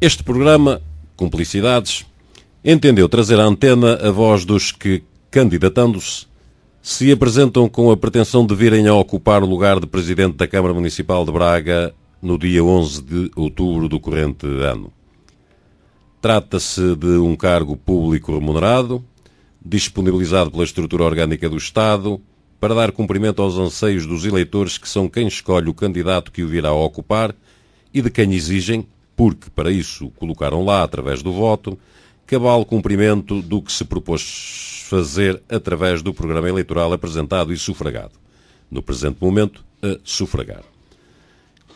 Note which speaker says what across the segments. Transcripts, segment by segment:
Speaker 1: Este programa, Cumplicidades, entendeu trazer à antena a voz dos que, candidatando-se, se apresentam com a pretensão de virem a ocupar o lugar de Presidente da Câmara Municipal de Braga no dia 11 de outubro do corrente ano. Trata-se de um cargo público remunerado, disponibilizado pela estrutura orgânica do Estado, para dar cumprimento aos anseios dos eleitores que são quem escolhe o candidato que o virá a ocupar e de quem exigem, porque para isso o colocaram lá através do voto, cabal cumprimento do que se propôs fazer através do programa eleitoral apresentado e sufragado. No presente momento, a sufragar.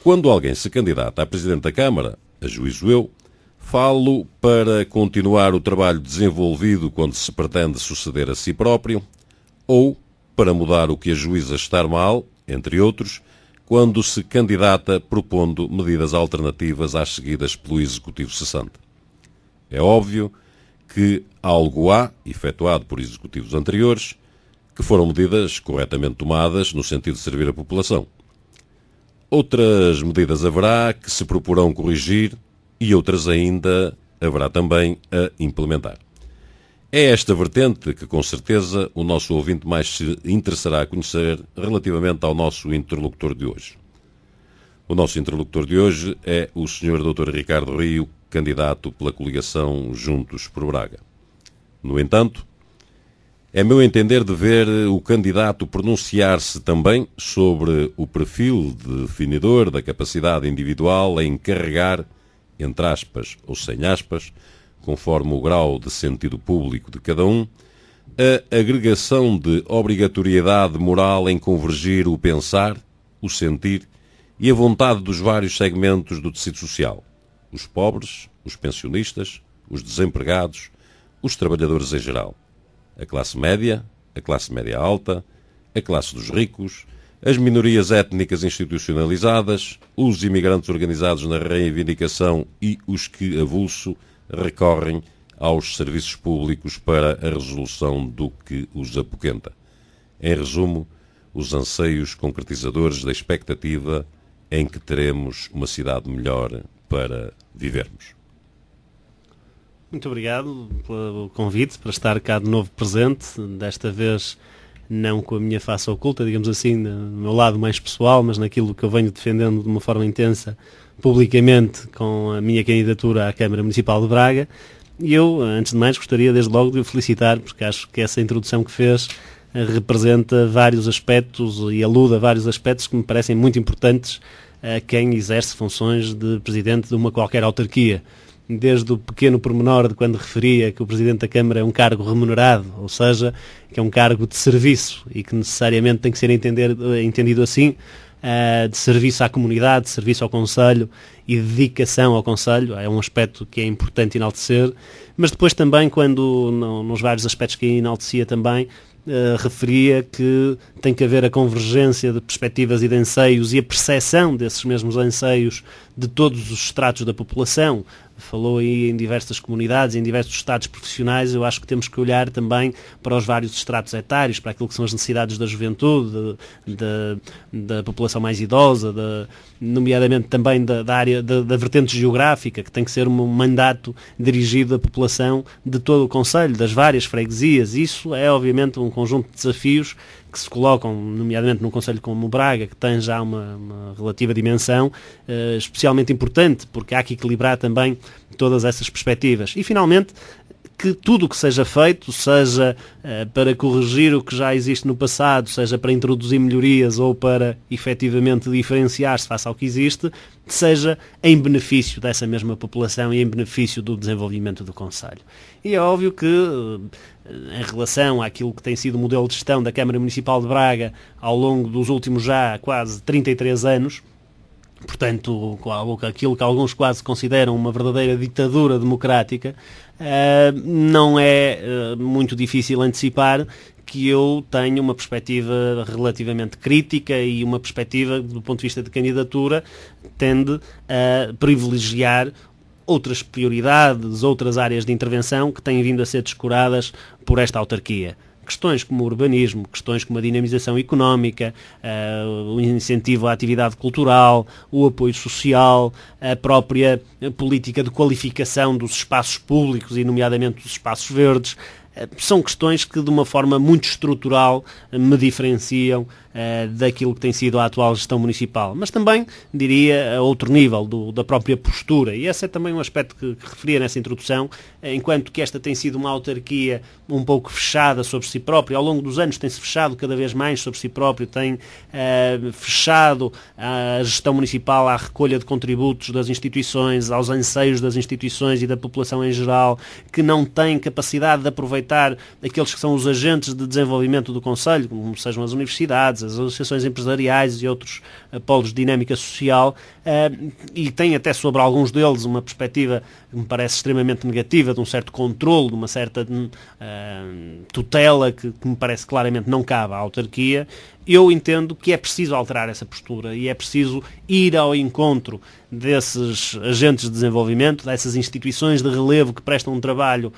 Speaker 1: Quando alguém se candidata a Presidente da Câmara, a juízo eu, falo para continuar o trabalho desenvolvido quando se pretende suceder a si próprio, ou para mudar o que a juíza estar mal, entre outros, quando se candidata propondo medidas alternativas às seguidas pelo Executivo cessante. É óbvio que algo há, efetuado por executivos anteriores, que foram medidas corretamente tomadas no sentido de servir a população. Outras medidas haverá que se proporão corrigir e outras ainda haverá também a implementar. É esta vertente que, com certeza, o nosso ouvinte mais se interessará a conhecer relativamente ao nosso interlocutor de hoje. O nosso interlocutor de hoje é o Sr. Dr. Ricardo Rio, candidato pela coligação Juntos por Braga. No entanto, é meu entender de ver o candidato pronunciar-se também sobre o perfil definidor da capacidade individual em carregar, entre aspas ou sem aspas, conforme o grau de sentido público de cada um, a agregação de obrigatoriedade moral em convergir o pensar, o sentir e a vontade dos vários segmentos do tecido social. Os pobres, os pensionistas, os desempregados, os trabalhadores em geral. A classe média alta, a classe dos ricos, as minorias étnicas institucionalizadas, os imigrantes organizados na reivindicação e os que, avulso, recorrem aos serviços públicos para a resolução do que os apoquenta. Em resumo, os anseios concretizadores da expectativa em que teremos uma cidade melhor para vivermos.
Speaker 2: Muito obrigado pelo convite para estar cá de novo presente, desta vez não com a minha face oculta, digamos assim, no meu lado mais pessoal, mas naquilo que eu venho defendendo de uma forma intensa publicamente com a minha candidatura à Câmara Municipal de Braga. E eu, antes de mais, gostaria desde logo de o felicitar, porque acho que essa introdução que fez representa vários aspectos e alude a vários aspectos que me parecem muito importantes a quem exerce funções de presidente de uma qualquer autarquia. Desde o pequeno pormenor de quando referia que o Presidente da Câmara é um cargo remunerado, ou seja, que é um cargo de serviço e que necessariamente tem que ser entendido assim, de serviço à comunidade, de serviço ao Conselho e de dedicação ao Conselho, é um aspecto que é importante enaltecer, mas depois também, quando nos vários aspectos que enaltecia também, referia que tem que haver a convergência de perspectivas e de anseios e a percepção desses mesmos anseios de todos os estratos da população. Falou aí em diversas comunidades, em diversos estados profissionais. Eu acho que temos que olhar também para os vários estratos etários, para aquilo que são as necessidades da juventude, da população mais idosa, nomeadamente também da área da vertente geográfica, que tem que ser um mandato dirigido à população de todo o Conselho, das várias freguesias. Isso é obviamente um conjunto de desafios que se colocam, nomeadamente num concelho como o Braga, que tem já uma relativa dimensão, especialmente importante, porque há que equilibrar também todas essas perspectivas. E, finalmente, que tudo o que seja feito, seja para corrigir o que já existe no passado, seja para introduzir melhorias ou para, efetivamente, diferenciar-se face ao que existe, seja em benefício dessa mesma população e em benefício do desenvolvimento do concelho. E é óbvio que, em relação àquilo que tem sido o modelo de gestão da Câmara Municipal de Braga ao longo dos últimos já quase 33 anos, portanto, aquilo que alguns quase consideram uma verdadeira ditadura democrática, não é muito difícil antecipar que eu tenho uma perspectiva relativamente crítica e uma perspectiva, do ponto de vista de candidatura, tende a privilegiar outras prioridades, outras áreas de intervenção que têm vindo a ser descuradas por esta autarquia. questões como o urbanismo, questões como a dinamização económica, o incentivo à atividade cultural, o apoio social, a própria política de qualificação dos espaços públicos e nomeadamente dos espaços verdes, são questões que de uma forma muito estrutural me diferenciam daquilo que tem sido a atual gestão municipal, mas também, diria, a outro nível da própria postura, e esse é também um aspecto que referia nessa introdução, enquanto que esta tem sido uma autarquia um pouco fechada sobre si própria, ao longo dos anos tem-se fechado cada vez mais sobre si próprio, tem fechado a gestão municipal à recolha de contributos das instituições, aos anseios das instituições e da população em geral, que não tem capacidade de aproveitar aqueles que são os agentes de desenvolvimento do concelho, como sejam as universidades, as associações empresariais e outros polos de dinâmica social, e tem até sobre alguns deles uma perspectiva que me parece extremamente negativa, de um certo controle, de uma certa tutela que me parece claramente não cabe à autarquia. Eu entendo que é preciso alterar essa postura e é preciso ir ao encontro desses agentes de desenvolvimento, dessas instituições de relevo que prestam um trabalho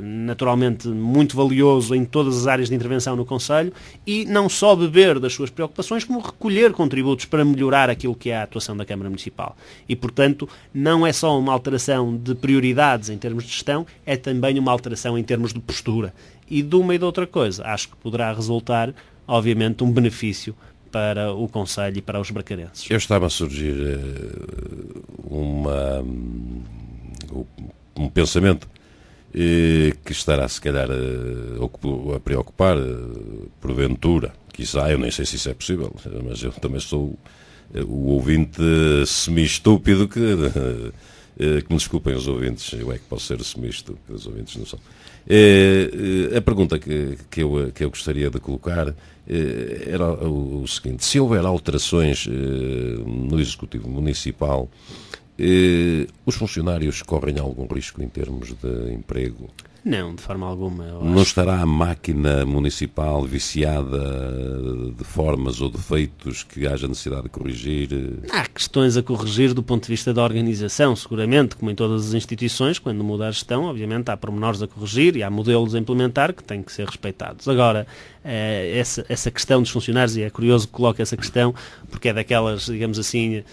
Speaker 2: naturalmente muito valioso em todas as áreas de intervenção no concelho, e não só beber das suas preocupações, como recolher contributos para melhorar aquilo que é a atuação da Câmara Municipal. E, portanto, não é só uma alteração de prioridades em termos de gestão, é também uma alteração em termos de postura. E de uma e de outra coisa, acho que poderá resultar, obviamente, um benefício para o concelho e para os bracarenses.
Speaker 1: Eu estava a surgir um pensamento que estará, se calhar, a preocupar, porventura, quizá, eu nem sei se isso é possível, mas eu também sou o ouvinte semi-estúpido que me desculpem os ouvintes, eu é que posso ser semi-estúpido, os ouvintes não são. A pergunta que eu gostaria de colocar era o seguinte: se houver alterações no Executivo Municipal, os funcionários correm algum risco em termos de emprego?
Speaker 2: Não, de forma alguma.
Speaker 1: Não estará a máquina municipal viciada de formas ou defeitos que haja necessidade de corrigir?
Speaker 2: Há questões a corrigir do ponto de vista da organização, seguramente, como em todas as instituições, quando muda a gestão, obviamente há pormenores a corrigir e há modelos a implementar que têm que ser respeitados. Agora, essa questão dos funcionários, e é curioso que coloque essa questão, porque é daquelas, digamos assim,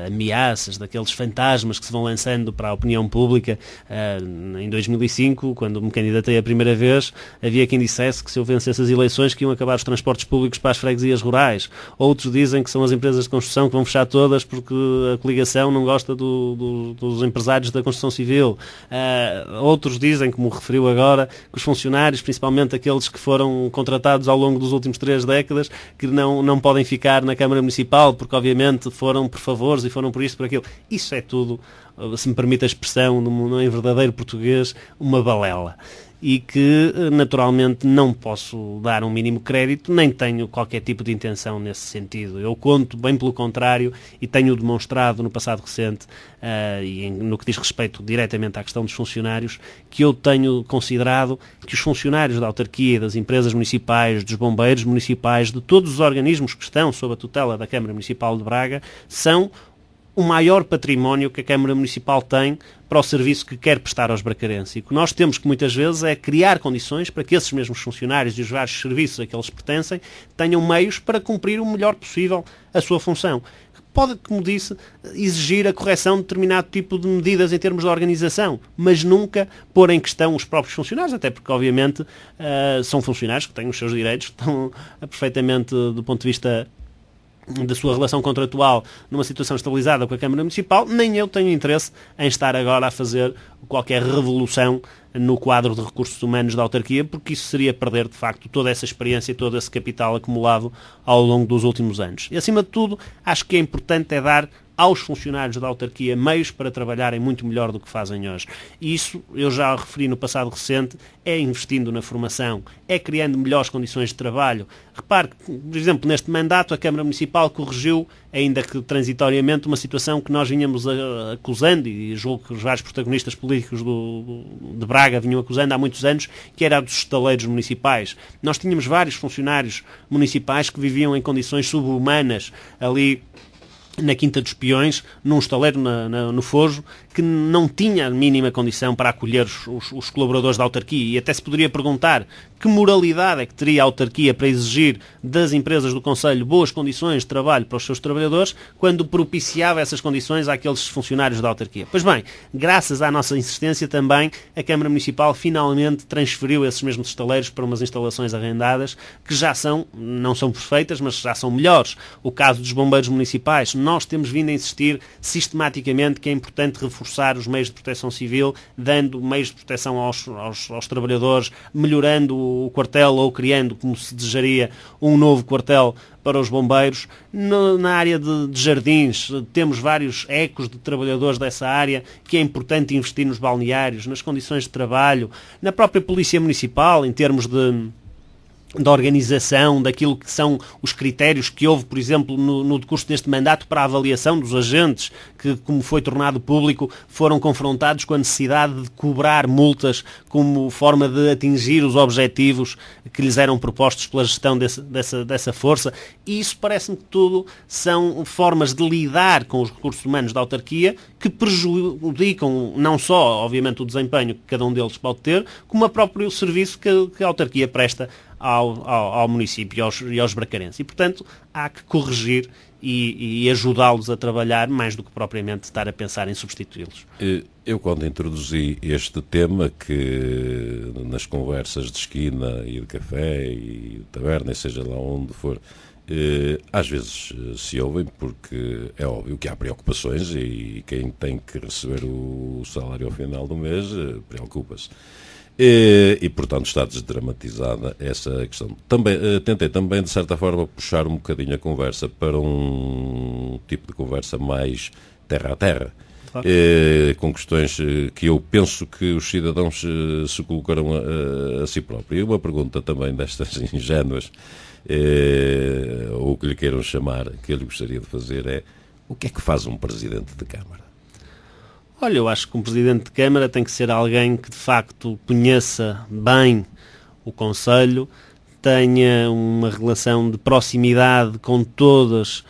Speaker 2: ameaças, daqueles fantasmas que se vão lançando para a opinião pública. Em 2005, quando me candidatei a primeira vez, havia quem dissesse que se eu vencesse as eleições que iam acabar os transportes públicos para as freguesias rurais. Outros dizem que são as empresas de construção que vão fechar todas porque a coligação não gosta dos empresários da construção civil. Outros dizem, como referiu agora, que os funcionários, principalmente aqueles que foram contratados ao longo dos últimos 3 décadas, que não podem ficar na Câmara Municipal porque obviamente foram por favores e foram por isto, por aquilo. Isso é tudo, se me permite a expressão, em verdadeiro português, uma balela. E que, naturalmente, não posso dar um mínimo crédito, nem tenho qualquer tipo de intenção nesse sentido. Eu conto, bem pelo contrário, e tenho demonstrado no passado recente, e no que diz respeito diretamente à questão dos funcionários, que eu tenho considerado que os funcionários da autarquia, das empresas municipais, dos bombeiros municipais, de todos os organismos que estão sob a tutela da Câmara Municipal de Braga, são o maior património que a Câmara Municipal tem para o serviço que quer prestar aos bracarenses. E o que nós temos que muitas vezes é criar condições para que esses mesmos funcionários e os vários serviços a que eles pertencem tenham meios para cumprir o melhor possível a sua função. Pode, como disse, exigir a correção de determinado tipo de medidas em termos de organização, mas nunca pôr em questão os próprios funcionários, até porque, obviamente, são funcionários que têm os seus direitos, que estão perfeitamente, do ponto de vista da sua relação contratual, numa situação estabilizada com a Câmara Municipal. Nem eu tenho interesse em estar agora a fazer qualquer revolução no quadro de recursos humanos da autarquia, porque isso seria perder, de facto, toda essa experiência e todo esse capital acumulado ao longo dos últimos anos. E, acima de tudo, acho que é importante dar aos funcionários da autarquia meios para trabalharem muito melhor do que fazem hoje. E isso, eu já referi no passado recente, é investindo na formação, é criando melhores condições de trabalho. Repare que, por exemplo, neste mandato a Câmara Municipal corrigiu, ainda que transitoriamente, uma situação que nós vinhamos acusando, e julgo que os vários protagonistas políticos de Braga vinham acusando há muitos anos, que era a dos estaleiros municipais. Nós tínhamos vários funcionários municipais que viviam em condições subhumanas ali na Quinta dos Peões, num estaleiro no Fojo, que não tinha a mínima condição para acolher os colaboradores da autarquia. E até se poderia perguntar que moralidade é que teria a autarquia para exigir das empresas do concelho boas condições de trabalho para os seus trabalhadores quando propiciava essas condições àqueles funcionários da autarquia? Pois bem, graças à nossa insistência também, a Câmara Municipal finalmente transferiu esses mesmos estaleiros para umas instalações arrendadas que já não são perfeitas, mas já são melhores. O caso dos bombeiros municipais, nós temos vindo a insistir sistematicamente que é importante reforçar os meios de proteção civil, dando meios de proteção aos trabalhadores, melhorando o quartel ou criando, como se desejaria, um novo quartel para os bombeiros. Na área de jardins, temos vários ecos de trabalhadores dessa área, que é importante investir nos balneários, nas condições de trabalho, na própria Polícia Municipal, em termos da organização, daquilo que são os critérios que houve, por exemplo, no decurso deste mandato para a avaliação dos agentes, que, como foi tornado público, foram confrontados com a necessidade de cobrar multas como forma de atingir os objetivos que lhes eram propostos pela gestão dessa força. E isso parece-me que tudo são formas de lidar com os recursos humanos da autarquia que prejudicam não só, obviamente, o desempenho que cada um deles pode ter, como o próprio serviço que a autarquia presta ao município e aos bracarenses. E, portanto, há que corrigir e ajudá-los a trabalhar mais do que propriamente estar a pensar em substituí-los.
Speaker 1: Eu, quando introduzi este tema, que nas conversas de esquina e de café e de taberna, seja lá onde for, às vezes se ouvem, porque é óbvio que há preocupações e quem tem que receber o salário ao final do mês preocupa-se. E, portanto, está desdramatizada essa questão. Tentei também, de certa forma, puxar um bocadinho a conversa para um tipo de conversa mais terra a terra, claro. Com questões que eu penso que os cidadãos se colocaram a si próprios. E uma pergunta também destas ingênuas, ou o que lhe queiram chamar, que eu lhe gostaria de fazer é: o que é que faz um presidente de Câmara?
Speaker 2: Olha, eu acho que um Presidente de Câmara tem que ser alguém que, de facto, conheça bem o Conselho, tenha uma relação de proximidade com todas,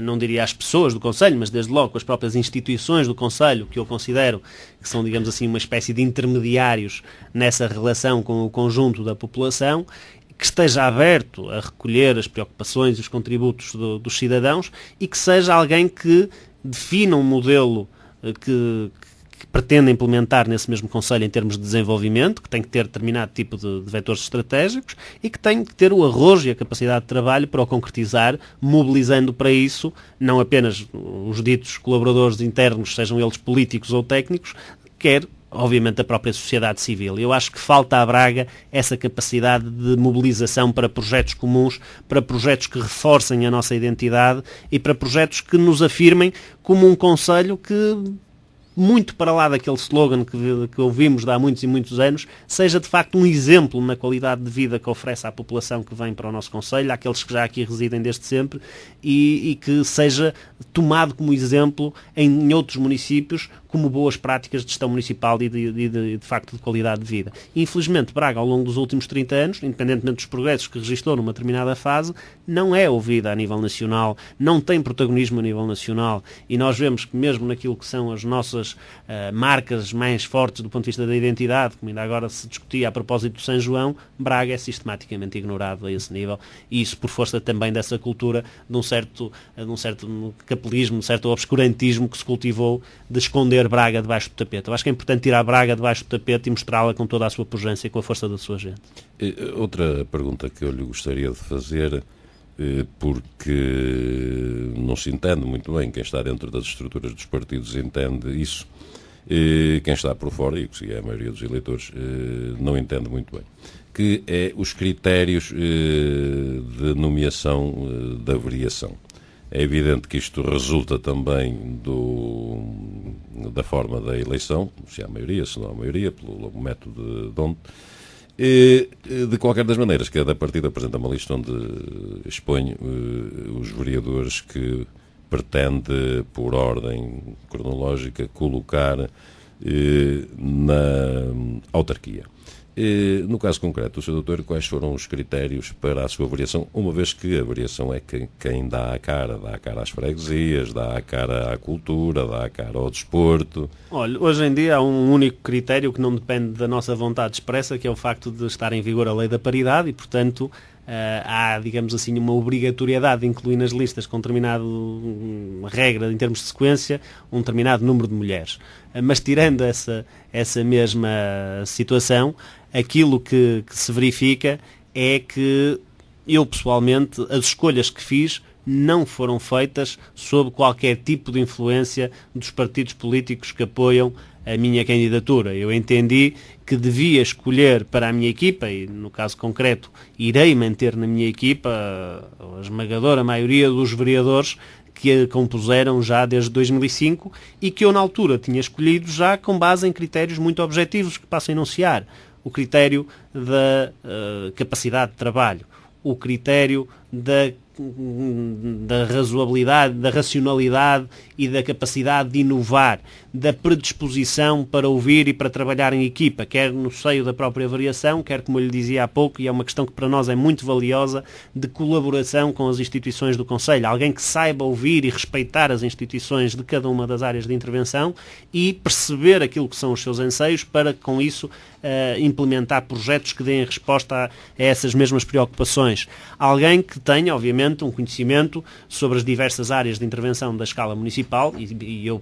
Speaker 2: não diria as pessoas do Conselho, mas desde logo com as próprias instituições do Conselho, que eu considero que são, digamos assim, uma espécie de intermediários nessa relação com o conjunto da população, que esteja aberto a recolher as preocupações e os contributos dos cidadãos e que seja alguém que defina um modelo que pretende implementar nesse mesmo Conselho em termos de desenvolvimento, que tem que ter determinado tipo de vetores estratégicos e que tem que ter o arrojo e a capacidade de trabalho para o concretizar, mobilizando para isso não apenas os ditos colaboradores internos, sejam eles políticos ou técnicos, quer obviamente a própria sociedade civil. Eu acho que falta a Braga essa capacidade de mobilização para projetos comuns, para projetos que reforcem a nossa identidade e para projetos que nos afirmem como um concelho que, muito para lá daquele slogan que ouvimos de há muitos e muitos anos, seja de facto um exemplo na qualidade de vida que oferece à população que vem para o nosso concelho, àqueles que já aqui residem desde sempre, e que seja tomado como exemplo em outros municípios como boas práticas de gestão municipal e de facto de qualidade de vida. Infelizmente, Braga, ao longo dos últimos 30 anos, independentemente dos progressos que registrou numa determinada fase, não é ouvida a nível nacional, não tem protagonismo a nível nacional, e nós vemos que mesmo naquilo que são as nossas marcas mais fortes do ponto de vista da identidade, como ainda agora se discutia a propósito do São João, Braga é sistematicamente ignorado a esse nível, e isso por força também dessa cultura de um certo capelismo, de um certo obscurantismo que se cultivou de esconder Braga debaixo do tapete. Eu acho que é importante tirar Braga debaixo do tapete e mostrá-la com toda a sua pujança e com a força da sua gente.
Speaker 1: Outra pergunta que eu lhe gostaria de fazer, porque não se entende muito bem, quem está dentro das estruturas dos partidos entende isso, quem está por fora, e que é a maioria dos eleitores, não entende muito bem, que é os critérios de nomeação da variação. É evidente que isto resulta também da forma da eleição, se há maioria, se não há maioria, pelo método de onde. De qualquer das maneiras, cada partido apresenta uma lista onde expõe os vereadores que pretende, por ordem cronológica, colocar na autarquia. No caso concreto, o Sr. Doutor, quais foram os critérios para a sua variação, uma vez que a variação é quem dá a cara às freguesias, dá a cara à cultura, dá a cara ao desporto?
Speaker 2: Olha, hoje em dia há um único critério que não depende da nossa vontade expressa, que é o facto de estar em vigor a lei da paridade e, portanto, há, digamos assim, uma obrigatoriedade de incluir nas listas com uma regra em termos de sequência, um determinado número de mulheres. Mas tirando essa mesma situação, aquilo que se verifica é que eu, pessoalmente, as escolhas que fiz não foram feitas sob qualquer tipo de influência dos partidos políticos que apoiam a minha candidatura. Eu entendi que devia escolher para a minha equipa, e no caso concreto irei manter na minha equipa a esmagadora maioria dos vereadores que a compuseram já desde 2005 e que eu na altura tinha escolhido já com base em critérios muito objetivos que passo a enunciar. O critério da capacidade de trabalho, o critério da razoabilidade, da racionalidade e da capacidade de inovar, da predisposição para ouvir e para trabalhar em equipa, quer no seio da própria variação, quer, como eu lhe dizia há pouco, e é uma questão que para nós é muito valiosa, de colaboração com as instituições do Conselho. Alguém que saiba ouvir e respeitar as instituições de cada uma das áreas de intervenção e perceber aquilo que são os seus anseios para, com isso, implementar projetos que deem resposta a essas mesmas preocupações. Alguém que tenha, obviamente, um conhecimento sobre as diversas áreas de intervenção da escala municipal e eu,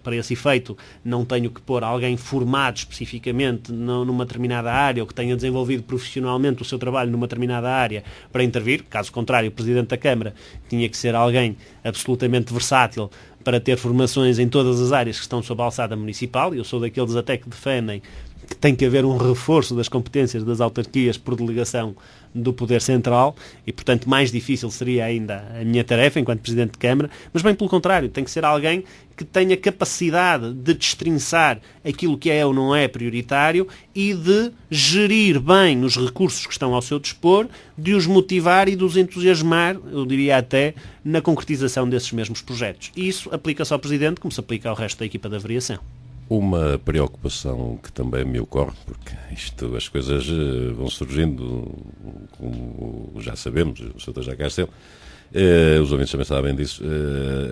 Speaker 2: para esse efeito, não tenho que pôr alguém formado especificamente numa determinada área ou que tenha desenvolvido profissionalmente o seu trabalho numa determinada área para intervir. Caso contrário, o Presidente da Câmara tinha que ser alguém absolutamente versátil para ter formações em todas as áreas que estão sob a alçada municipal. Eu sou daqueles até que defendem que tem que haver um reforço das competências das autarquias por delegação do Poder Central e, portanto, mais difícil seria ainda a minha tarefa enquanto Presidente de Câmara, mas bem pelo contrário, tem que ser alguém que tenha capacidade de destrinçar aquilo que é ou não é prioritário e de gerir bem os recursos que estão ao seu dispor, de os motivar e de os entusiasmar, eu diria até, na concretização desses mesmos projetos. E isso aplica-se ao Presidente como se aplica ao resto da equipa da variação.
Speaker 1: Uma preocupação que também me ocorre, porque as coisas vão surgindo, como já sabemos, o Sr. já cá esteve, os ouvintes também sabem disso,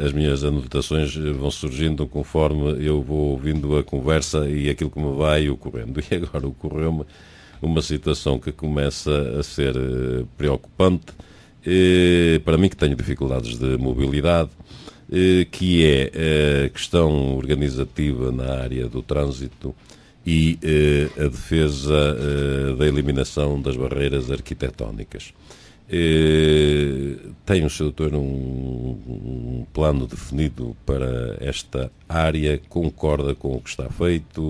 Speaker 1: as minhas anotações vão surgindo conforme eu vou ouvindo a conversa e aquilo que me vai ocorrendo. E agora ocorreu-me uma situação que começa a ser preocupante, para mim que tenho dificuldades de mobilidade, que é a questão organizativa na área do trânsito e a defesa da eliminação das barreiras arquitetónicas. Tem o Sr. Doutor um plano definido para esta área? Concorda com o que está feito?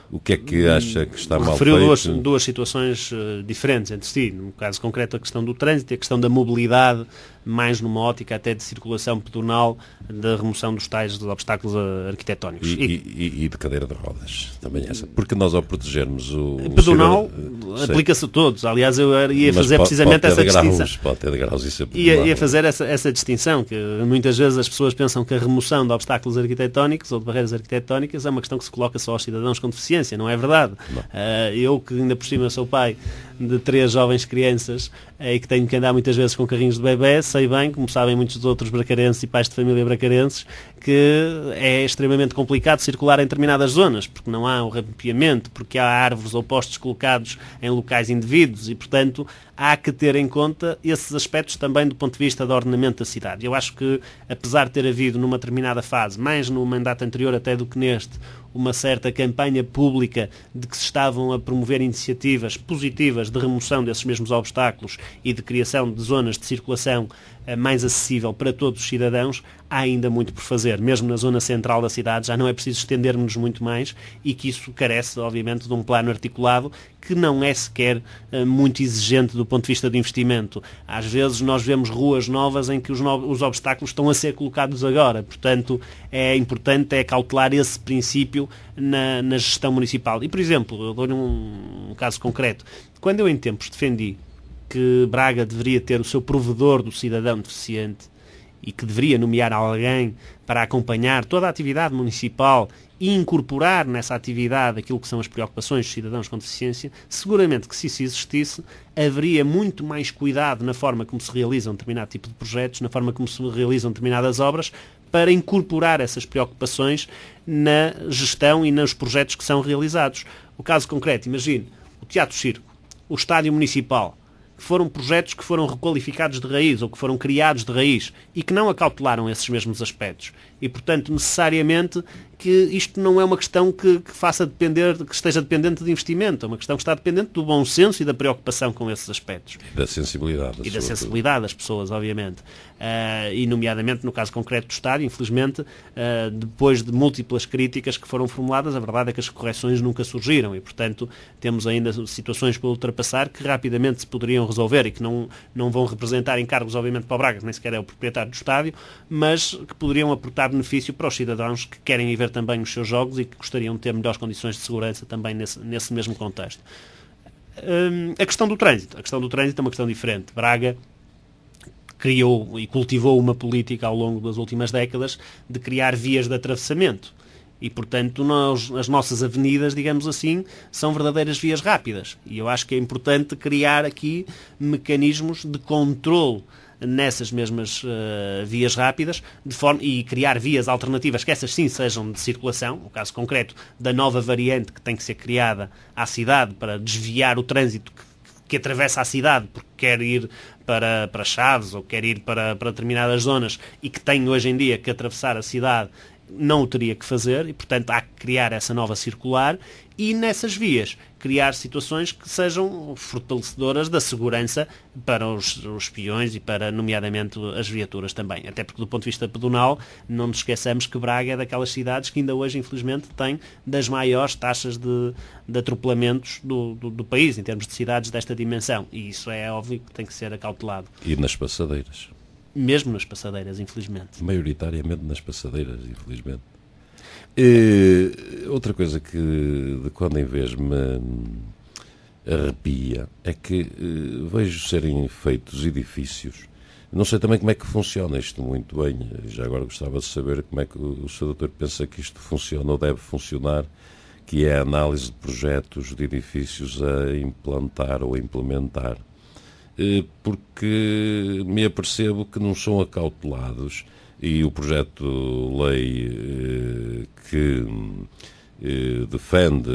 Speaker 1: O que é que acha que está mal feito?
Speaker 2: Referiu duas situações diferentes entre si. No caso concreto, a questão do trânsito e a questão da mobilidade, mais numa ótica até de circulação pedonal, da remoção dos tais obstáculos arquitetónicos.
Speaker 1: E de cadeira de rodas, também essa. Porque nós, ao protegermos o
Speaker 2: pedonal, aplica-se a todos. Aliás, eu ia fazer precisamente essa distinção.
Speaker 1: Pode ter graus, isso é
Speaker 2: ia fazer essa distinção, que muitas vezes as pessoas pensam que a remoção de obstáculos arquitetónicos ou de barreiras arquitetónicas é uma questão que se coloca só aos cidadãos com deficiência. Não é verdade. Eu, que ainda por cima sou pai de 3 jovens crianças e que tenho que andar muitas vezes com carrinhos de bebé, sei bem, como sabem muitos outros bracarenses e pais de família bracarenses, que é extremamente complicado circular em determinadas zonas, porque não há o rampeamento, porque há árvores ou postes colocados em locais indevidos e, portanto, há que ter em conta esses aspectos também do ponto de vista do ordenamento da cidade. Eu acho que, apesar de ter havido numa determinada fase, mais no mandato anterior até do que neste, uma certa campanha pública de que se estavam a promover iniciativas positivas de remoção desses mesmos obstáculos e de criação de zonas de circulação mais acessível para todos os cidadãos, há ainda muito por fazer. Mesmo na zona central da cidade já não é preciso estendermos muito mais e que isso carece, obviamente, de um plano articulado que não é sequer muito exigente do ponto de vista do investimento. Às vezes nós vemos ruas novas em que os obstáculos estão a ser colocados agora. Portanto, é importante cautelar esse princípio na gestão municipal. E, por exemplo, eu dou-lhe um caso concreto. Quando eu em tempos defendi que Braga deveria ter o seu provedor do cidadão deficiente, e que deveria nomear alguém para acompanhar toda a atividade municipal e incorporar nessa atividade aquilo que são as preocupações dos cidadãos com deficiência, seguramente que se isso existisse, haveria muito mais cuidado na forma como se realizam determinado tipo de projetos, na forma como se realizam determinadas obras, para incorporar essas preocupações na gestão e nos projetos que são realizados. O caso concreto, imagine, o Teatro Circo, o Estádio Municipal, que foram projetos que foram requalificados de raiz ou que foram criados de raiz e que não acautelaram esses mesmos aspectos. E, portanto, necessariamente que isto não é uma questão que esteja dependente de investimento, é uma questão que está dependente do bom senso e da preocupação com esses aspectos.
Speaker 1: E da sensibilidade.
Speaker 2: E da sensibilidade das pessoas, obviamente. E, nomeadamente, no caso concreto do estádio, infelizmente, depois de múltiplas críticas que foram formuladas, a verdade é que as correções nunca surgiram e, portanto, temos ainda situações para ultrapassar que rapidamente se poderiam resolver e que não vão representar encargos, obviamente, para o Braga, que nem sequer é o proprietário do estádio, mas que poderiam aportar benefício para os cidadãos que querem ir ver também os seus jogos e que gostariam de ter melhores condições de segurança também nesse mesmo contexto. A questão do trânsito é uma questão diferente. Braga criou e cultivou uma política ao longo das últimas décadas de criar vias de atravessamento. E, portanto, as nossas avenidas, digamos assim, são verdadeiras vias rápidas. E eu acho que é importante criar aqui mecanismos de controle nessas mesmas vias rápidas e criar vias alternativas que essas sim sejam de circulação, o caso concreto da nova variante que tem que ser criada à cidade para desviar o trânsito que atravessa a cidade porque quer ir para Chaves ou quer ir para determinadas zonas e que tem hoje em dia que atravessar a cidade, não o teria que fazer e, portanto, há que criar essa nova circular e, nessas vias, criar situações que sejam fortalecedoras da segurança para os peões e para, nomeadamente, as viaturas também. Até porque, do ponto de vista pedonal, não nos esqueçamos que Braga é daquelas cidades que ainda hoje, infelizmente, tem das maiores taxas de atropelamentos do país, em termos de cidades desta dimensão. E isso é óbvio que tem que ser acautelado.
Speaker 1: E nas passadeiras.
Speaker 2: Mesmo nas passadeiras, infelizmente.
Speaker 1: Maioritariamente nas passadeiras, infelizmente. Outra coisa que de quando em vez me arrepia é que vejo serem feitos edifícios. Não sei também como é que funciona isto muito bem. Já agora gostava de saber como é que o Sr. Doutor pensa que isto funciona ou deve funcionar, que é a análise de projetos de edifícios a implantar ou a implementar. Porque me apercebo que não são acautelados e o projeto-lei que defende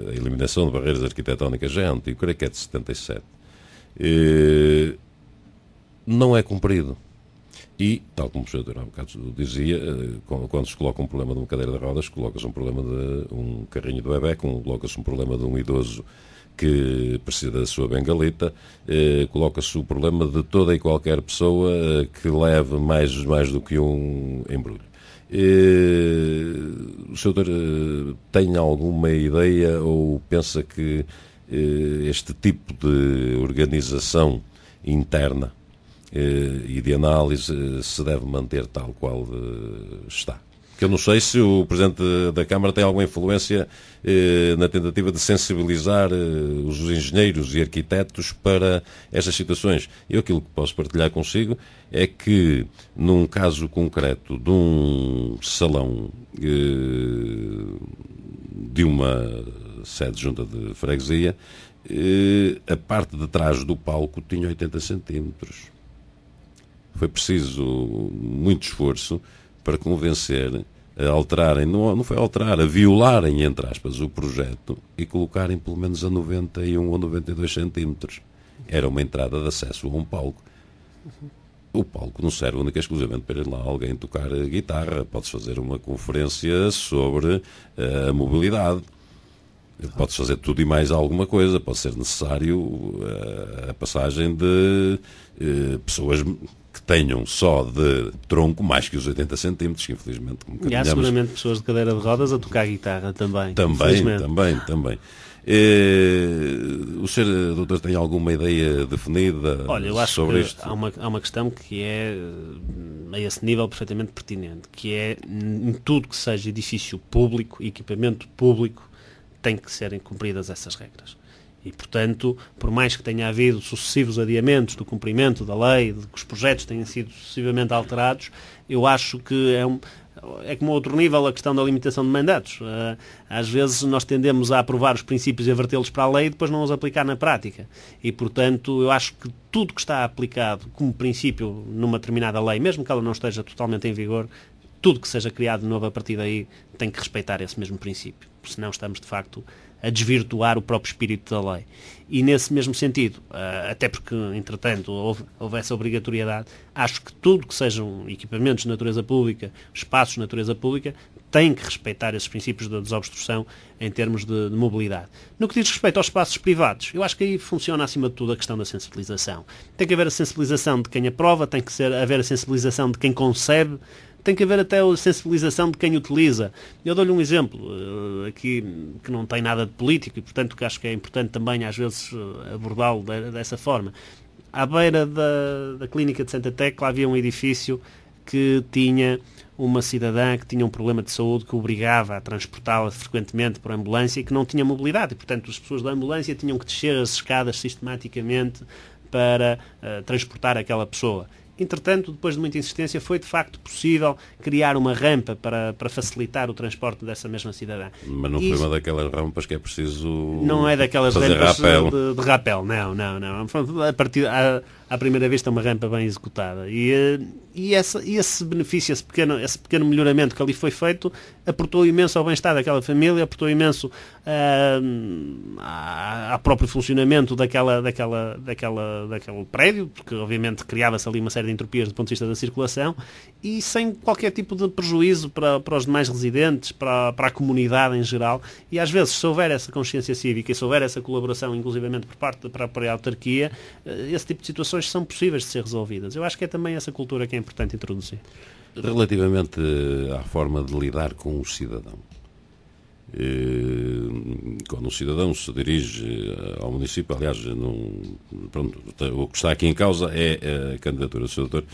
Speaker 1: a eliminação de barreiras arquitetónicas já é antigo, creio que é de 77, não é cumprido. E, tal como o Sr. Doutor há bocado dizia, quando se coloca um problema de uma cadeira de rodas, coloca-se um problema de um carrinho de bebé, coloca-se um problema de um idoso que precisa da sua bengalita, coloca-se o problema de toda e qualquer pessoa que leve mais do que um embrulho. O Sr. Doutor tem alguma ideia ou pensa que este tipo de organização interna e de análise se deve manter tal qual está? Que eu não sei se o Presidente da Câmara tem alguma influência na tentativa de sensibilizar os engenheiros e arquitetos para estas situações. Eu aquilo que posso partilhar consigo é que, num caso concreto de um salão de uma sede junta de freguesia, a parte de trás do palco tinha 80 centímetros. Foi preciso muito esforço para convencer a alterarem, não foi alterar, a violarem, entre aspas, o projeto e colocarem pelo menos a 91 ou 92 centímetros. Era uma entrada de acesso a um palco. O palco não serve única e exclusivamente para ir lá alguém tocar guitarra. Pode-se fazer uma conferência sobre a mobilidade. Pode-se fazer tudo e mais alguma coisa. Pode ser necessário a passagem de pessoas que tenham só de tronco mais que os 80 centímetros, que infelizmente...
Speaker 2: E há seguramente pessoas de cadeira de rodas a tocar guitarra também.
Speaker 1: Também. O Sr. Doutor tem alguma ideia definida?
Speaker 2: Olha, eu acho
Speaker 1: sobre
Speaker 2: que
Speaker 1: isto?
Speaker 2: Há uma questão que é, a esse nível, perfeitamente pertinente, que é, em tudo que seja edifício público, equipamento público, tem que serem cumpridas essas regras. E, portanto, por mais que tenha havido sucessivos adiamentos do cumprimento da lei, de que os projetos tenham sido sucessivamente alterados, eu acho que é como outro nível a questão da limitação de mandatos. Às vezes nós tendemos a aprovar os princípios e a vertê-los para a lei e depois não os aplicar na prática. E, portanto, eu acho que tudo que está aplicado como princípio numa determinada lei, mesmo que ela não esteja totalmente em vigor, tudo que seja criado de novo a partir daí tem que respeitar esse mesmo princípio. Porque senão estamos, de facto, a desvirtuar o próprio espírito da lei. E nesse mesmo sentido, até porque, entretanto, houve essa obrigatoriedade, acho que tudo que sejam equipamentos de natureza pública, espaços de natureza pública, tem que respeitar esses princípios da desobstrução em termos de mobilidade. No que diz respeito aos espaços privados, eu acho que aí funciona acima de tudo a questão da sensibilização. Tem que haver a sensibilização de quem aprova, tem que haver a sensibilização de quem concebe, tem que haver até a sensibilização de quem utiliza. Eu dou-lhe um exemplo aqui que não tem nada de político e, portanto, que acho que é importante também às vezes abordá-lo dessa forma. À beira da Clínica de Santa Tecla havia um edifício que tinha uma cidadã que tinha um problema de saúde que obrigava a transportá-la frequentemente por ambulância e que não tinha mobilidade. E, portanto, as pessoas da ambulância tinham que descer as escadas sistematicamente para transportar aquela pessoa. Entretanto, depois de muita insistência, foi de facto possível criar uma rampa para facilitar o transporte dessa mesma cidadã.
Speaker 1: Mas não foi uma daquelas rampas que é preciso
Speaker 2: não é daquelas
Speaker 1: fazer
Speaker 2: rampas
Speaker 1: rapel.
Speaker 2: De rapel, não. À primeira vista é uma rampa bem executada. E esse benefício, esse pequeno melhoramento que ali foi feito, aportou imenso ao bem-estar daquela família, aportou imenso ao próprio funcionamento daquele prédio, porque obviamente criava-se ali uma série de entropias do ponto de vista da circulação, e sem qualquer tipo de prejuízo para os demais residentes, para a comunidade em geral. E às vezes, se houver essa consciência cívica e se houver essa colaboração, inclusivamente por parte da própria autarquia, esse tipo de situações são possíveis de ser resolvidas. Eu acho que é também essa cultura que é importante introduzir.
Speaker 1: Relativamente à forma de lidar com o cidadão, quando o cidadão se dirige ao município, aliás, o que está aqui em causa é a candidatura do Sr. Doutor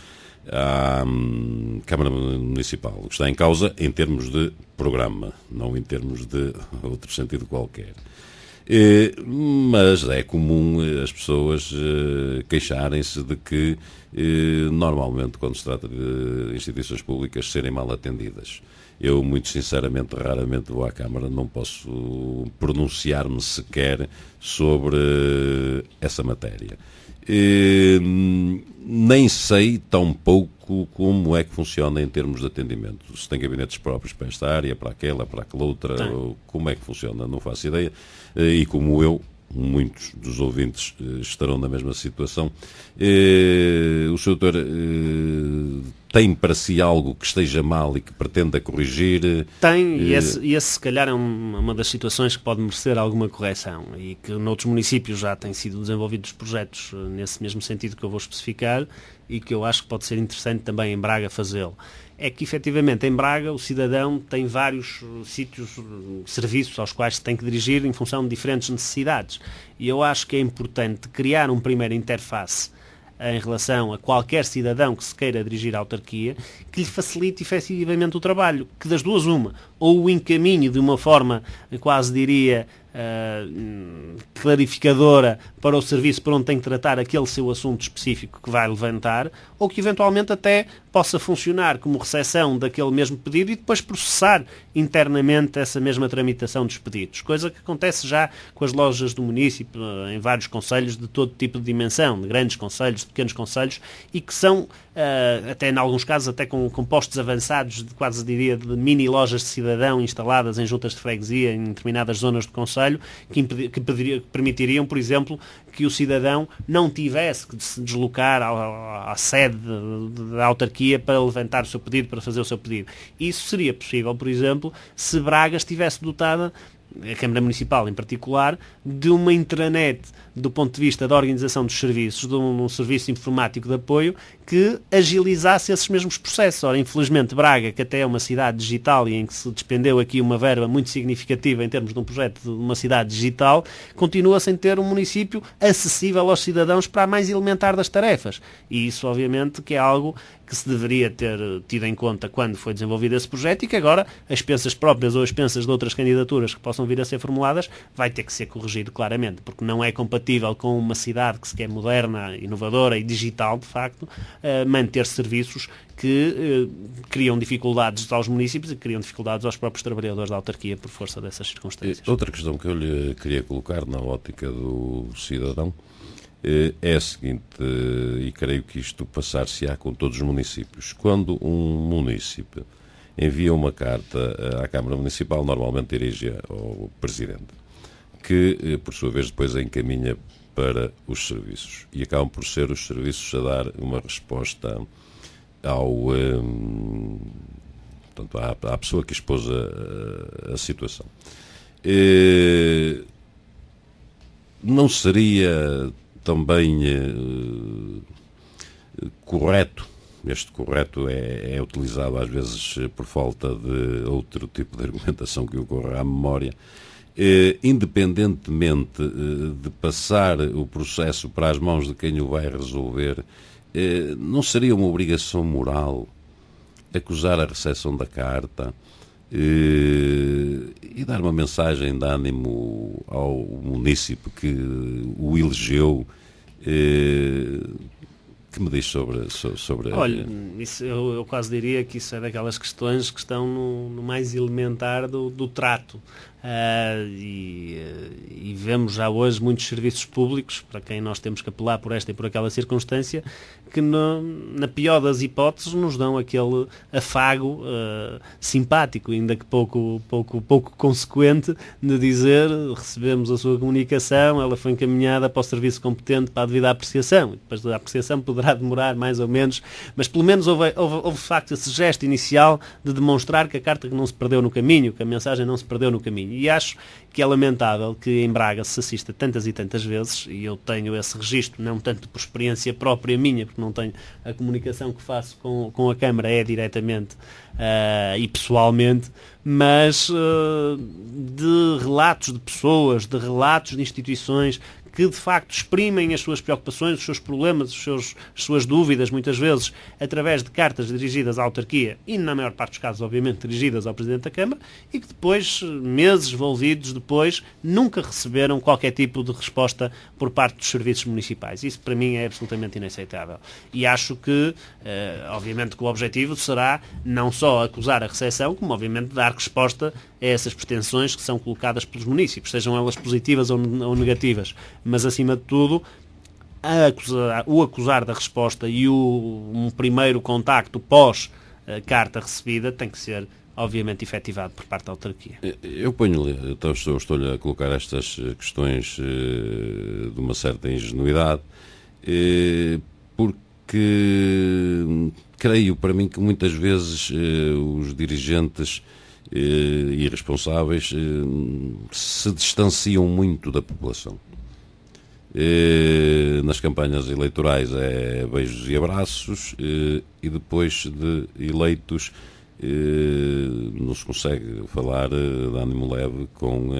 Speaker 1: à Câmara Municipal. O que está em causa em termos de programa, não em termos de outro sentido qualquer. Mas é comum as pessoas queixarem-se de que normalmente quando se trata de instituições públicas serem mal atendidas. Eu, muito sinceramente, raramente vou à Câmara, não posso pronunciar-me sequer sobre essa matéria. Nem sei tão pouco como é que funciona em termos de atendimento. Se tem gabinetes próprios para esta área, para aquela outra, como é que funciona, não faço ideia. E como eu, muitos dos ouvintes estarão na mesma situação. O Sr. Doutor tem para si algo que esteja mal e que pretenda corrigir?
Speaker 2: Tem, e esse se calhar é uma das situações que pode merecer alguma correção e que noutros municípios já têm sido desenvolvidos projetos nesse mesmo sentido que eu vou especificar e que eu acho que pode ser interessante também em Braga fazê-lo. É que, efetivamente, em Braga o cidadão tem vários sítios, serviços aos quais se tem que dirigir em função de diferentes necessidades. E eu acho que é importante criar uma primeira interface em relação a qualquer cidadão que se queira dirigir à autarquia, que lhe facilite efetivamente o trabalho, que das duas uma, ou o encaminhe de uma forma, quase diria, clarificadora para o serviço por onde tem que tratar aquele seu assunto específico que vai levantar, ou que eventualmente até possa funcionar como recepção daquele mesmo pedido e depois processar internamente essa mesma tramitação dos pedidos, coisa que acontece já com as lojas do município em vários concelhos de todo tipo de dimensão, de grandes concelhos, de pequenos concelhos, e que são até em alguns casos até com postos avançados, quase diria de mini lojas de cidadão instaladas em juntas de freguesia em determinadas zonas do concelho, que permitiriam, por exemplo, que o cidadão não tivesse que se deslocar à sede da autarquia para levantar o seu pedido, para fazer o seu pedido. Isso seria possível, por exemplo, se Braga estivesse dotada, a Câmara Municipal em particular, de uma intranet do ponto de vista da organização dos serviços, de um serviço informático de apoio que agilizasse esses mesmos processos. Ora, infelizmente, Braga, que até é uma cidade digital e em que se despendeu aqui uma verba muito significativa em termos de um projeto de uma cidade digital, continua sem ter um município acessível aos cidadãos para a mais elementar das tarefas. E isso, obviamente, que é algo que se deveria ter tido em conta quando foi desenvolvido esse projeto e que agora, as expensas próprias ou as expensas de outras candidaturas que possam possam vir a ser formuladas, vai ter que ser corrigido claramente, porque não é compatível com uma cidade que se quer moderna, inovadora e digital, de facto, manter serviços que criam dificuldades aos municípios e criam dificuldades aos próprios trabalhadores da autarquia por força dessas circunstâncias.
Speaker 1: Outra questão que eu lhe queria colocar na ótica do cidadão é a seguinte, e creio que isto passar-se-á com todos os municípios. Quando um município envia uma carta à Câmara Municipal, normalmente dirige ao Presidente, que, por sua vez, depois a encaminha para os serviços. E acabam por ser os serviços a dar uma resposta portanto, à pessoa que expôs a situação. Não seria também correto, este correto é utilizado às vezes por falta de outro tipo de argumentação que ocorra à memória, independentemente de passar o processo para as mãos de quem o vai resolver, não seria uma obrigação moral acusar a recepção da carta e dar uma mensagem de ânimo ao município que o elegeu? Que me diz sobre...
Speaker 2: Olha, isso, eu quase diria que isso é daquelas questões que estão no mais elementar do trato. E vemos já hoje muitos serviços públicos, para quem nós temos que apelar por esta e por aquela circunstância, que na pior das hipóteses nos dão aquele afago simpático, ainda que pouco consequente, de dizer: recebemos a sua comunicação, ela foi encaminhada para o serviço competente para a devida apreciação. E depois da apreciação poderá demorar mais ou menos, mas pelo menos houve de facto esse gesto inicial de demonstrar que a carta não se perdeu no caminho, que a mensagem não se perdeu no caminho. E acho que é lamentável que em Braga se assista tantas e tantas vezes, e eu tenho esse registro, não tanto por experiência própria minha, porque não tenho a comunicação que faço com a Câmara é diretamente e pessoalmente, mas de relatos de pessoas, de relatos de instituições que de facto exprimem as suas preocupações, os seus problemas, as suas dúvidas, muitas vezes através de cartas dirigidas à autarquia e, na maior parte dos casos, obviamente, dirigidas ao Presidente da Câmara, e que depois, meses envolvidos depois, nunca receberam qualquer tipo de resposta por parte dos serviços municipais. Isso, para mim, é absolutamente inaceitável. E acho que, obviamente, que o objetivo será não só acusar a recepção, como, obviamente, dar resposta a essas pretensões que são colocadas pelos municípios, sejam elas positivas ou negativas. Mas, acima de tudo, o acusar da resposta e um primeiro contacto pós-carta recebida tem que ser, obviamente, efetivado por parte da autarquia.
Speaker 1: Eu então estou-lhe a colocar estas questões de uma certa ingenuidade, porque creio para mim que muitas vezes os dirigentes e responsáveis se distanciam muito da população. Nas campanhas eleitorais é beijos e abraços, e depois de eleitos não se consegue falar de ânimo leve com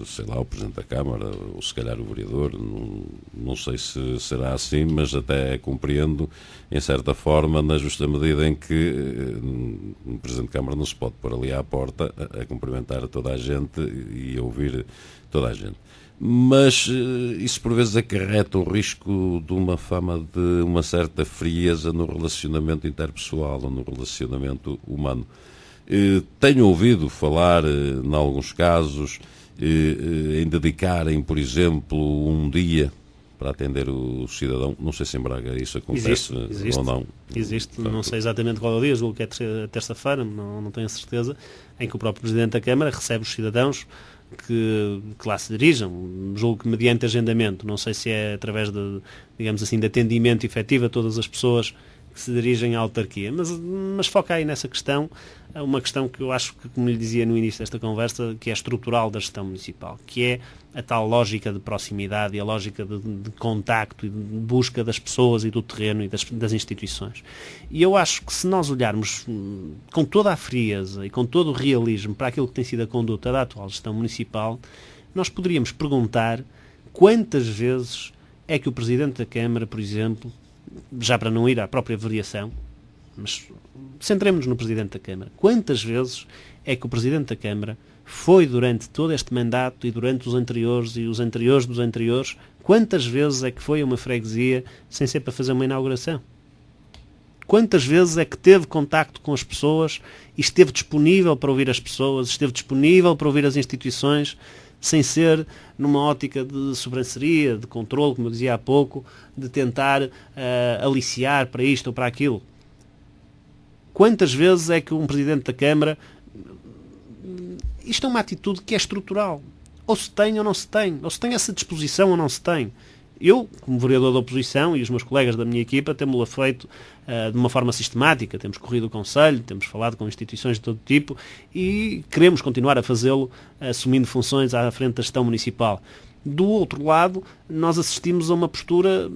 Speaker 1: sei lá, o Presidente da Câmara ou se calhar o vereador, não sei se será assim, mas até compreendo em certa forma, na justa medida em que o Presidente da Câmara não se pode pôr ali à porta a cumprimentar toda a gente e a ouvir toda a gente. Mas isso por vezes acarreta o risco de uma fama de uma certa frieza no relacionamento interpessoal ou no relacionamento humano. Tenho ouvido falar, em alguns casos, em dedicarem, por exemplo, um dia para atender o cidadão. Não sei se em Braga isso acontece
Speaker 2: existe,
Speaker 1: ou não.
Speaker 2: Existe, não sei exatamente qual é o dia, julgo que é terça-feira, não tenho a certeza, em que o próprio Presidente da Câmara recebe os cidadãos que lá se dirijam, julgo que mediante agendamento, não sei se é através de, digamos assim, de atendimento efetivo a todas as pessoas que se dirigem à autarquia, mas foca aí nessa questão, uma questão que eu acho que, como lhe dizia no início desta conversa, que é estrutural da gestão municipal, que é a tal lógica de proximidade e a lógica de contacto e de busca das pessoas e do terreno e das instituições. E eu acho que se nós olharmos com toda a frieza e com todo o realismo para aquilo que tem sido a conduta da atual gestão municipal, nós poderíamos perguntar quantas vezes é que o Presidente da Câmara, por exemplo, já para não ir à própria variação, mas centremos-nos no Presidente da Câmara, quantas vezes é que o Presidente da Câmara foi durante todo este mandato e durante os anteriores e os anteriores dos anteriores, quantas vezes é que foi a uma freguesia sem ser para fazer uma inauguração? Quantas vezes é que teve contacto com as pessoas e esteve disponível para ouvir as pessoas, esteve disponível para ouvir as instituições, sem ser numa ótica de sobranceria, de controle, como eu dizia há pouco, de tentar aliciar para isto ou para aquilo? Quantas vezes é que um Presidente da Câmara... Isto é uma atitude que é estrutural. Ou se tem ou não se tem. Ou se tem essa disposição ou não se tem. Eu, como vereador da oposição, e os meus colegas da minha equipa, temos-lo feito de uma forma sistemática. Temos corrido o Conselho, temos falado com instituições de todo tipo e queremos continuar a fazê-lo assumindo funções à frente da gestão municipal. Do outro lado, nós assistimos a uma postura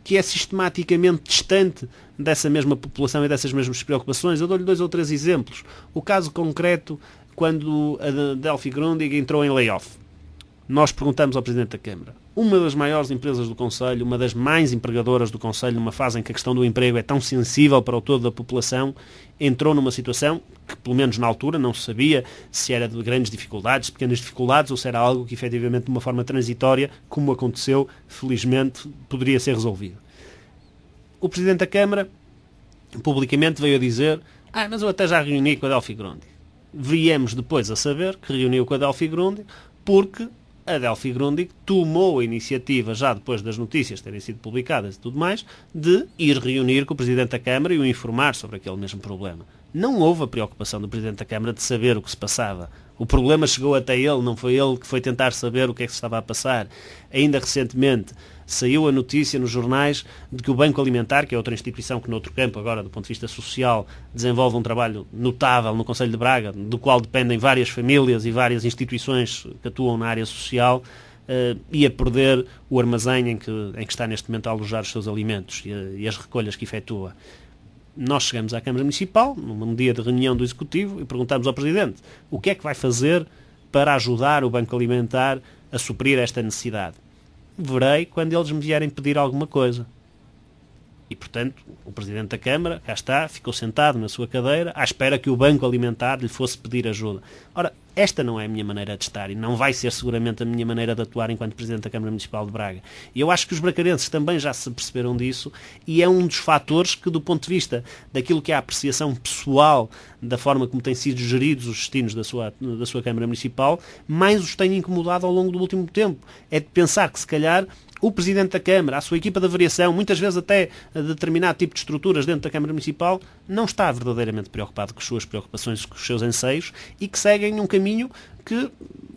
Speaker 2: que é sistematicamente distante dessa mesma população e dessas mesmas preocupações. Eu dou-lhe 2 ou 3 exemplos. O caso concreto, quando a Delphi Grundig entrou em layoff. Nós perguntamos ao Presidente da Câmara. Uma das maiores empresas do Conselho, uma das mais empregadoras do Conselho, numa fase em que a questão do emprego é tão sensível para o todo da população, entrou numa situação que, pelo menos na altura, não se sabia se era de grandes dificuldades, pequenas dificuldades, ou se era algo que, efetivamente, de uma forma transitória, como aconteceu, felizmente, poderia ser resolvido. O Presidente da Câmara, publicamente, veio a dizer: mas eu até já reuni com a Delphi Grundig. Viemos depois a saber que reuniu com a Delphi Grundig porque a Delphi Grundig tomou a iniciativa, já depois das notícias terem sido publicadas e tudo mais, de ir reunir com o Presidente da Câmara e o informar sobre aquele mesmo problema. Não houve a preocupação do Presidente da Câmara de saber o que se passava. O problema chegou até ele, não foi ele que foi tentar saber o que é que se estava a passar. Ainda recentemente saiu a notícia nos jornais de que o Banco Alimentar, que é outra instituição que, noutro campo, agora do ponto de vista social, desenvolve um trabalho notável no Concelho de Braga, do qual dependem várias famílias e várias instituições que atuam na área social, ia perder o armazém em que está neste momento a alojar os seus alimentos e as recolhas que efetua. Nós chegamos à Câmara Municipal, num dia de reunião do Executivo, e perguntamos ao Presidente o que é que vai fazer para ajudar o Banco Alimentar a suprir esta necessidade. Verei quando eles me vierem pedir alguma coisa. E, portanto, o Presidente da Câmara, cá está, ficou sentado na sua cadeira, à espera que o Banco Alimentar lhe fosse pedir ajuda. Ora, esta não é a minha maneira de estar e não vai ser seguramente a minha maneira de atuar enquanto Presidente da Câmara Municipal de Braga. E eu acho que os bracarenses também já se perceberam disso e é um dos fatores que, do ponto de vista daquilo que é a apreciação pessoal da forma como têm sido geridos os destinos da sua Câmara Municipal, mais os tem incomodado ao longo do último tempo. É de pensar que, se calhar, o Presidente da Câmara, a sua equipa de avaliação, muitas vezes até a determinado tipo de estruturas dentro da Câmara Municipal, não está verdadeiramente preocupado com as suas preocupações, com os seus anseios e que seguem um caminho que,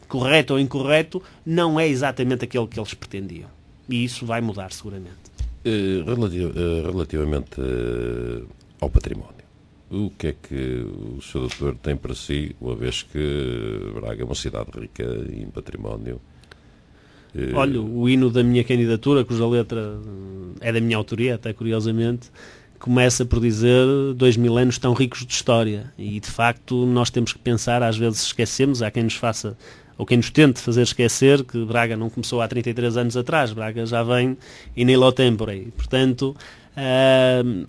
Speaker 2: correto ou incorreto, não é exatamente aquele que eles pretendiam. E isso vai mudar seguramente.
Speaker 1: Relativamente ao património, o que é que o Sr. Doutor tem para si, uma vez que Braga é uma cidade rica em património?
Speaker 2: Olha, o hino da minha candidatura, cuja letra é da minha autoria, até curiosamente, começa por dizer 2000 anos tão ricos de história. E, de facto, nós temos que pensar, às vezes esquecemos, há quem nos faça, ou quem nos tente fazer esquecer que Braga não começou há 33 anos atrás, Braga já vem in illo tempore. Portanto,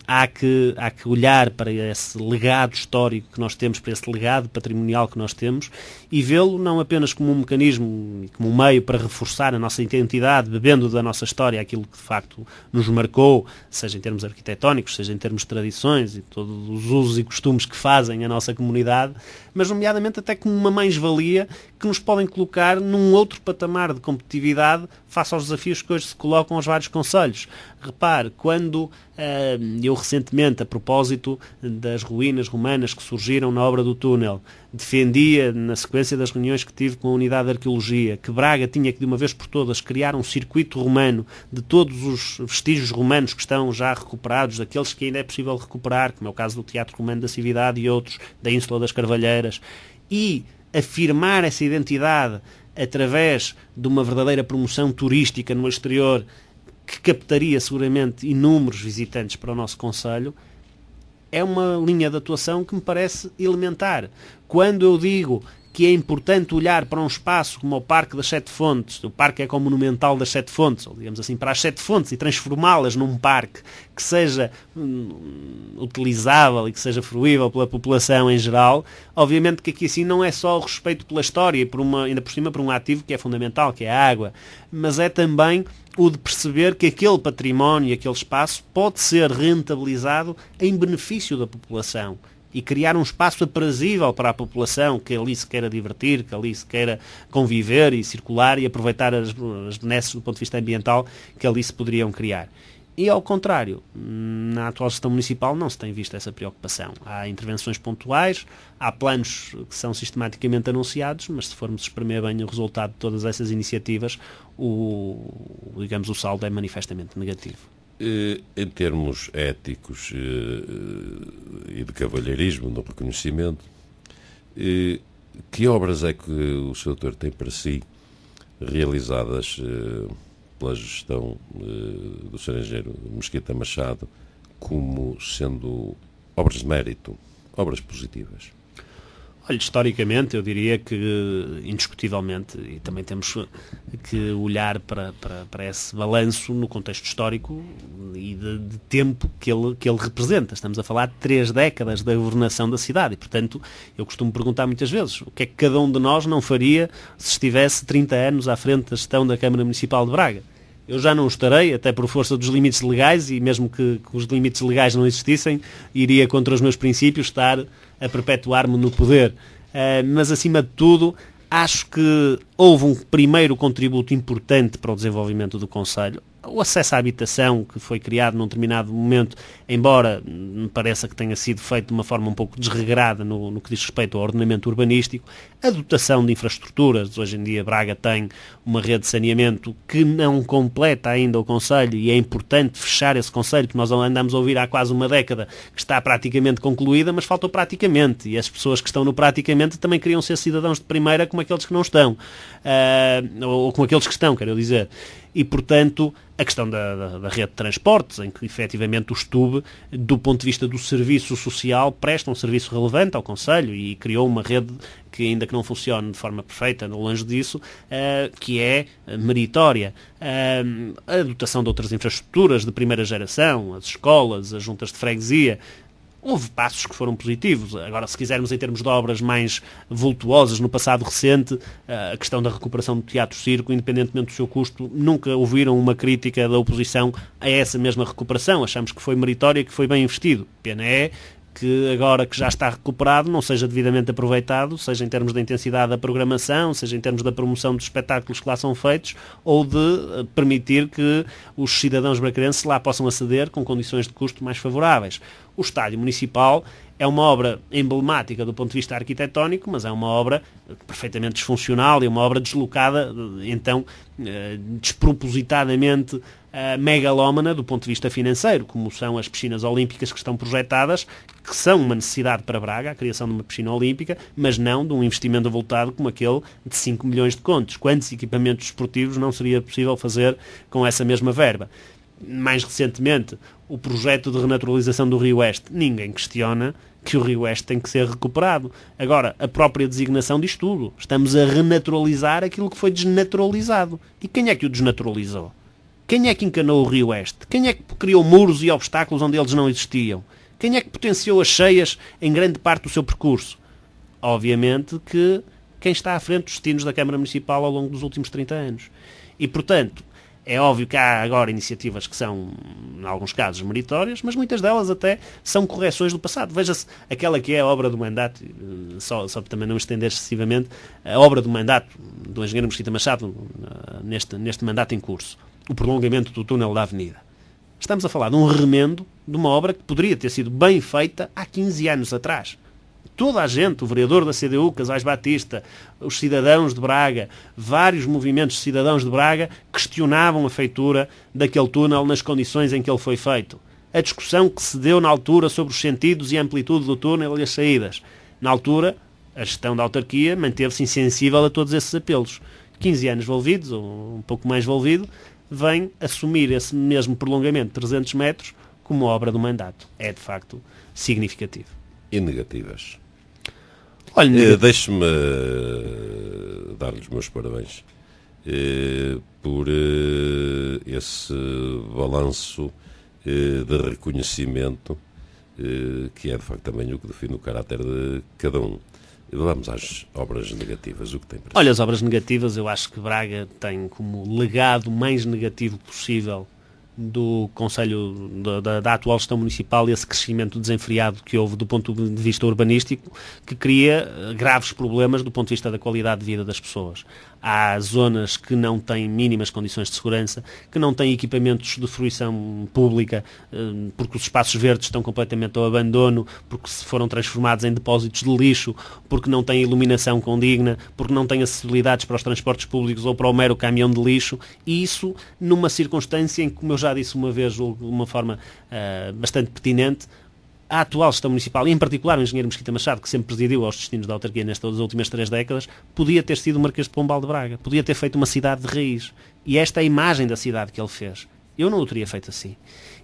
Speaker 2: há que olhar para esse legado histórico que nós temos, para esse legado patrimonial que nós temos e vê-lo não apenas como um mecanismo, como um meio para reforçar a nossa identidade, bebendo da nossa história aquilo que de facto nos marcou, seja em termos arquitetónicos, seja em termos de tradições e todos os usos e costumes que fazem a nossa comunidade, mas nomeadamente até como uma mais-valia que nos podem colocar num outro patamar de competitividade face aos desafios que hoje se colocam aos vários concelhos. Repare, quando eu recentemente, a propósito das ruínas romanas que surgiram na obra do túnel, defendia, na sequência das reuniões que tive com a Unidade de Arqueologia, que Braga tinha que, de uma vez por todas, criar um circuito romano de todos os vestígios romanos que estão já recuperados, daqueles que ainda é possível recuperar, como é o caso do Teatro Romano da Cividade e outros, da Ínsula das Carvalheiras, e afirmar essa identidade através de uma verdadeira promoção turística no exterior que captaria seguramente inúmeros visitantes para o nosso concelho, é uma linha de atuação que me parece elementar. Quando eu digo que é importante olhar para um espaço como o Parque das Sete Fontes, o Parque Ecomonumental das Sete Fontes, ou digamos assim, para as Sete Fontes, e transformá-las num parque que seja utilizável e que seja fruível pela população em geral. Obviamente que aqui assim não é só o respeito pela história, e ainda por cima por um ativo que é fundamental, que é a água, mas é também o de perceber que aquele património, aquele espaço, pode ser rentabilizado em benefício da população e criar um espaço aprazível para a população que ali se queira divertir, que ali se queira conviver e circular e aproveitar as benesses do ponto de vista ambiental que ali se poderiam criar. E, ao contrário, na atual gestão municipal não se tem visto essa preocupação. Há intervenções pontuais, há planos que são sistematicamente anunciados, mas se formos espremer bem o resultado de todas essas iniciativas, o saldo é manifestamente negativo.
Speaker 1: Em termos éticos e de cavalheirismo, no reconhecimento, que obras é que o Sr. Doutor tem para si realizadas pela gestão do Sr. Engenheiro Mesquita Machado como sendo obras de mérito, obras positivas?
Speaker 2: Olha, historicamente, eu diria que, indiscutivelmente, e também temos que olhar para esse balanço no contexto histórico e de tempo que ele representa. Estamos a falar de 3 décadas da governação da cidade e, portanto, eu costumo perguntar muitas vezes o que é que cada um de nós não faria se estivesse 30 anos à frente da gestão da Câmara Municipal de Braga. Eu já não estarei, até por força dos limites legais, e mesmo que os limites legais não existissem, iria contra os meus princípios estar a perpetuar-me no poder. Mas, acima de tudo, acho que houve um primeiro contributo importante para o desenvolvimento do concelho. O acesso à habitação, que foi criado num determinado momento, embora me pareça que tenha sido feito de uma forma um pouco desregrada no que diz respeito ao ordenamento urbanístico, a dotação de infraestruturas. Hoje em dia Braga tem uma rede de saneamento que não completa ainda o concelho e é importante fechar esse concelho, que nós andamos a ouvir há quase uma década, que está praticamente concluída, mas faltou praticamente. E as pessoas que estão no praticamente também queriam ser cidadãos de primeira como aqueles que não estão. Ou como aqueles que estão, quero dizer. E, portanto, a questão da rede de transportes, em que, efetivamente, o STUB, do ponto de vista do serviço social, presta um serviço relevante ao concelho e criou uma rede que, ainda que não funcione de forma perfeita, longe disso, que é meritória. A dotação de outras infraestruturas de primeira geração, as escolas, as juntas de freguesia. Houve passos que foram positivos. Agora, se quisermos em termos de obras mais vultuosas no passado recente, a questão da recuperação do Teatro Circo, independentemente do seu custo, nunca ouviram uma crítica da oposição a essa mesma recuperação. Achamos que foi meritória e que foi bem investido. Pena é que agora que já está recuperado não seja devidamente aproveitado, seja em termos da intensidade da programação, seja em termos da promoção dos espetáculos que lá são feitos, ou de permitir que os cidadãos bracarenses lá possam aceder com condições de custo mais favoráveis. O estádio municipal é uma obra emblemática do ponto de vista arquitetónico, mas é uma obra perfeitamente disfuncional e uma obra deslocada, então, despropositadamente megalómana do ponto de vista financeiro, como são as piscinas olímpicas que estão projetadas, que são uma necessidade para Braga, a criação de uma piscina olímpica, mas não de um investimento avultado como aquele de 5 milhões de contos. Quantos equipamentos esportivos não seria possível fazer com essa mesma verba? Mais recentemente, o projeto de renaturalização do Rio Oeste. Ninguém questiona que o Rio Oeste tem que ser recuperado. Agora, a própria designação diz tudo. Estamos a renaturalizar aquilo que foi desnaturalizado. E quem é que o desnaturalizou? Quem é que encanou o Rio Oeste? Quem é que criou muros e obstáculos onde eles não existiam? Quem é que potenciou as cheias em grande parte do seu percurso? Obviamente que quem está à frente dos destinos da Câmara Municipal ao longo dos últimos 30 anos. E, portanto, é óbvio que há agora iniciativas que são, em alguns casos, meritórias, mas muitas delas até são correções do passado. Veja-se aquela que é a obra do mandato, só para também não estender excessivamente, a obra do mandato do engenheiro Mesquita Machado neste mandato em curso. O prolongamento do túnel da avenida. Estamos a falar de um remendo de uma obra que poderia ter sido bem feita há 15 anos atrás. Toda a gente, o vereador da CDU, Casais Batista, os cidadãos de Braga, vários movimentos de cidadãos de Braga questionavam a feitura daquele túnel nas condições em que ele foi feito. A discussão que se deu na altura sobre os sentidos e a amplitude do túnel e as saídas. Na altura, a gestão da autarquia manteve-se insensível a todos esses apelos. 15 anos envolvidos, ou um pouco mais envolvido, vem assumir esse mesmo prolongamento de 300 metros como obra do mandato. É, de facto, significativo.
Speaker 1: E negativas?
Speaker 2: Olha,
Speaker 1: deixe-me dar-lhe os meus parabéns por esse balanço de reconhecimento que é de facto também o que define o caráter de cada um. Vamos às obras negativas, o que tem para si?
Speaker 2: Olha, as obras negativas, eu acho que Braga tem como legado mais negativo possível do Conselho da atual gestão municipal esse crescimento desenfreado que houve do ponto de vista urbanístico, que cria graves problemas do ponto de vista da qualidade de vida das pessoas. Há zonas que não têm mínimas condições de segurança, que não têm equipamentos de fruição pública, porque os espaços verdes estão completamente ao abandono, porque se foram transformados em depósitos de lixo, porque não têm iluminação condigna, porque não têm acessibilidades para os transportes públicos ou para o mero caminhão de lixo, e isso numa circunstância em que, como eu já disse uma vez de uma forma bastante pertinente, a atual gestão municipal, e em particular o engenheiro Mesquita Machado, que sempre presidiu aos destinos da autarquia nestas últimas 3 décadas, podia ter sido o Marquês de Pombal de Braga, podia ter feito uma cidade de raiz. E esta é a imagem da cidade que ele fez. Eu não o teria feito assim.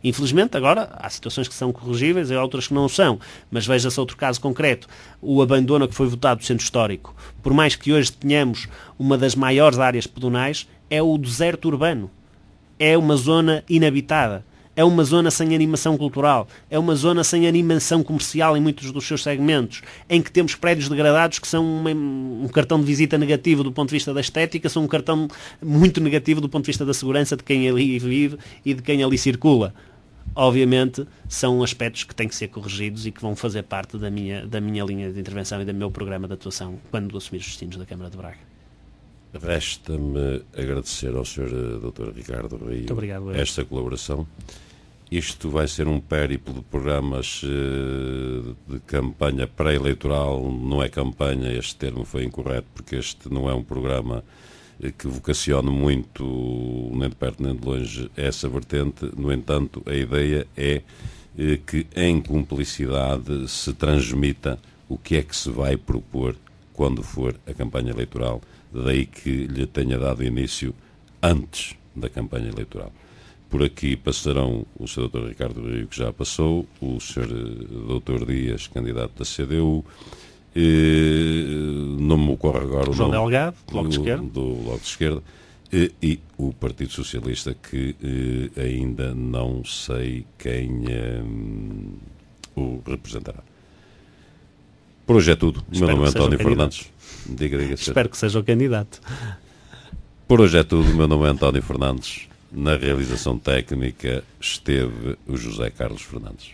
Speaker 2: Infelizmente, agora, há situações que são corrigíveis e há outras que não são. Mas veja-se outro caso concreto. O abandono que foi votado do centro histórico. Por mais que hoje tenhamos uma das maiores áreas pedonais, é o deserto urbano. É uma zona inabitada. É uma zona sem animação cultural, é uma zona sem animação comercial em muitos dos seus segmentos, em que temos prédios degradados que são um cartão de visita negativo do ponto de vista da estética, são um cartão muito negativo do ponto de vista da segurança de quem ali vive e de quem ali circula. Obviamente, são aspectos que têm que ser corrigidos e que vão fazer parte da minha linha de intervenção e do meu programa de atuação quando assumir os destinos da Câmara de Braga.
Speaker 1: Resta-me agradecer ao Sr. Dr. Ricardo Rio esta colaboração. Isto vai ser um périplo de programas de campanha pré-eleitoral. Não é campanha, este termo foi incorreto, porque este não é um programa que vocacione muito, nem de perto nem de longe, essa vertente. No entanto, a ideia é que em cumplicidade se transmita o que é que se vai propor quando for a campanha eleitoral. Daí que lhe tenha dado início antes da campanha eleitoral. Por aqui passarão o Sr. Dr. Ricardo Rio, que já passou, o Sr. Dr. Dias, candidato da CDU, não me ocorre agora o
Speaker 2: João
Speaker 1: nome
Speaker 2: Delgado, Bloco de Esquerda,
Speaker 1: do Bloco de Esquerda, e o Partido Socialista, que ainda não sei quem o representará. Por hoje é tudo. O meu nome é António Fernandes. Diga,
Speaker 2: espero que seja o candidato.
Speaker 1: Por hoje é tudo. O meu nome é António Fernandes. Na realização técnica esteve o José Carlos Fernandes.